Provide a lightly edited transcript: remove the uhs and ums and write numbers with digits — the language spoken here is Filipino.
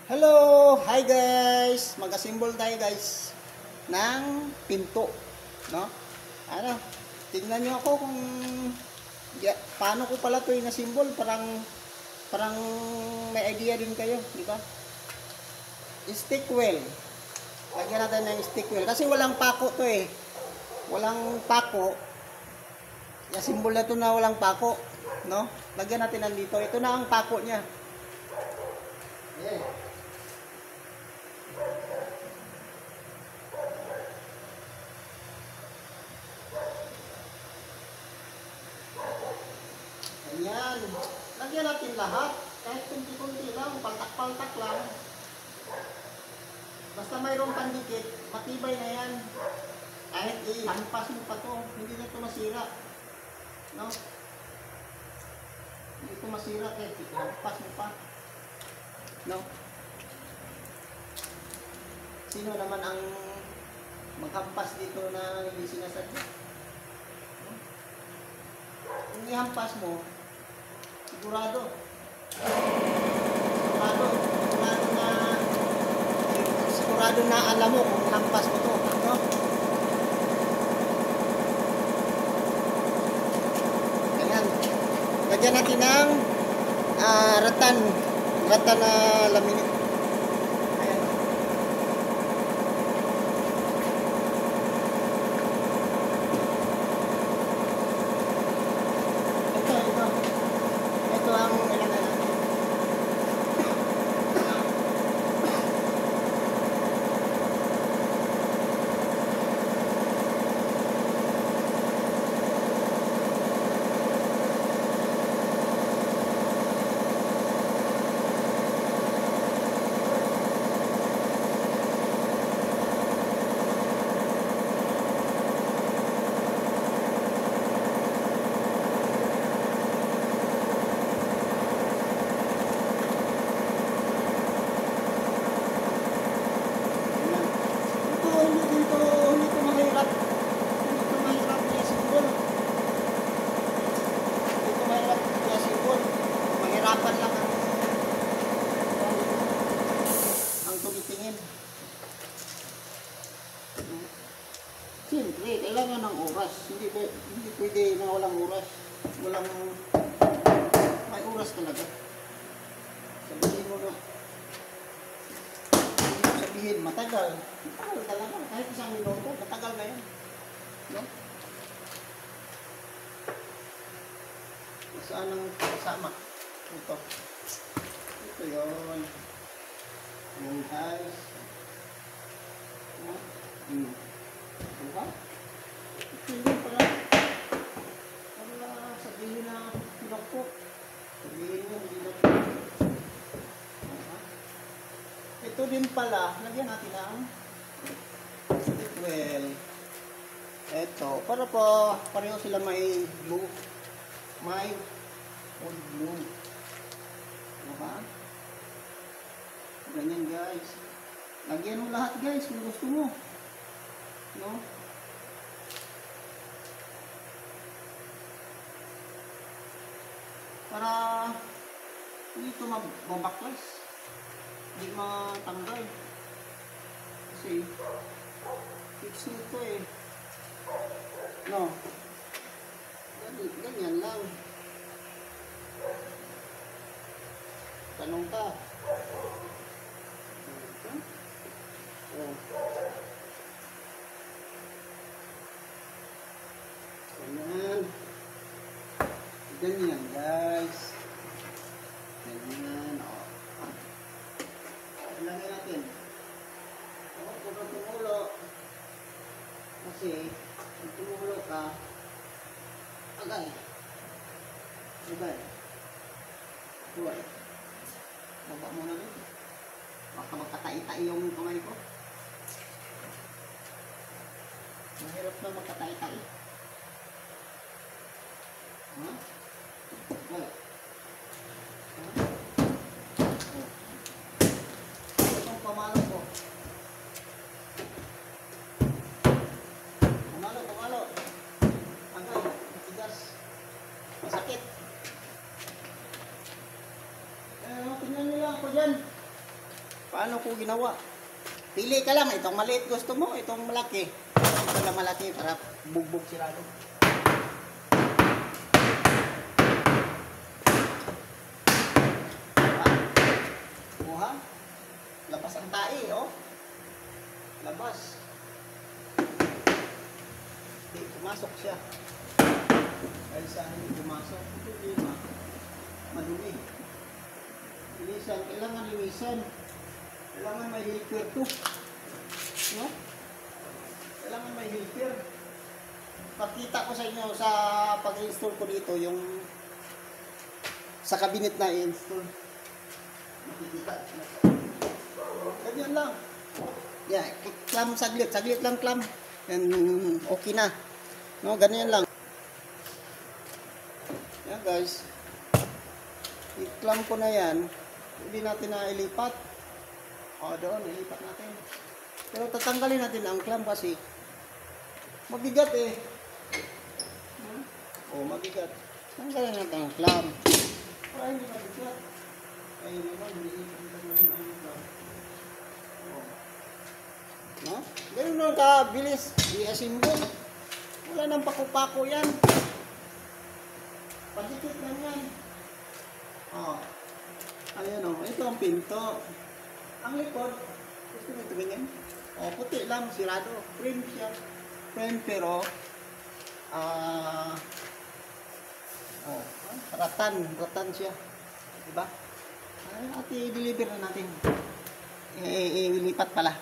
Hello! Hi guys! Mag-assemble tayo guys ng pinto, no? Ano? Tingnan nyo ako kung paano ko pala ito in-assemble. Parang may idea din kayo, di ba? Stick wheel. Lagyan natin ng stick wheel kasi walang pako to eh. Walang pako. I-assemble na ito na walang pako, no? Lagyan natin nandito. Ito na ang pako niya. Ayan. Ayan. Lagyan natin lahat. Kahit kunti-kunti lang, paltak-paltak lang. Basta mayroong pandikit, matibay na yan. Kahit ihampas mo pa to, hindi na ito masira. No? Hindi ito masira kahit ihampas mo pa. No? Sino naman ang maghampas dito na hindi sinasadya? No? Kung ihampas mo, sigurado na alam mo kung hampas mo to, no? Ayan. Lagyan natin ng ratan na laminate. Ayan. Ito ang ilagay natin. Mahirapan lang ang tumitingin. Siyempre, kailangan ng oras. Hindi pwede na walang oras. May oras talaga. Sabihin mo na. Sabihin, matagal. Matagal talaga. Kahit isang minuto, matagal na yan. No? Saan ang kasama? Ito yun. Yung guys. Diba? Ito yun para sabihin na pinakpo. Sabihin nyo, hindi na ito din pala, lagyan natin ang stick wheel. Ito, para po pareho sila may glue. May old glue. Diba? Ganyan guys. Lagyan mo lahat guys kung gusto mo. No? Para hindi ito mabaklas. Hindi matanggal. Kasi fix nito eh. No? Ganyan lang. Tanong ka. Ganyan. Ganyan guys. Ganyan. Ilagay natin. Huwag ka tumulo. Kasi kung tumulo ka, agay. Huwag. Baba mo na rin. Baka magkatai-tai yung kamay ko. Mahirap na magkatai-tai. Ha? Wala. Itong pamalo ko. Pamalo. Agay. Matigas. Masakit. Tingnan nyo lang ako dyan. Paano ko ginawa? Pili ka lang, itong maliit gusto mo, itong malaki. Ito na malaki para bugbog sirado. Kuha. Labas ang tae, oh. Labas. Hindi, pumasok siya. Dahil sa hindi pumasok, ito lima. Madumi. Linisan, kailangan linisan. Kailangan may helper to. No? Kailangan may helper. Pakita ko sa inyo sa pag-install ko dito yung sa cabinet na i-install. Makikita. Ganyan lang. Yeah, clamp saglit. Saglit lang clamp. Yan, okay na. No, ganyan lang. Yan guys. I-clamp ko na yan. Hindi natin na ilipat. O, doon, ilipat natin. Pero tatanggalin natin ang clamp kasi mabigat eh. O, mabigat. Tanggalin natin ang clamp. Para hindi mabigat. Ayun naman, hindi tanggalin ang clamp. O. No? Ganun lang kabilis. I-assemble. Wala nang pako-pako yan. Padikit lang yan. O. Ayan o, ito ang pinto. Ang likod, gusto mo tumingin? O, puti lang, sirado. Frame siya. Frame pero, ratan siya. Diba? Ay, at i-deliver na natin. Ilipat pala.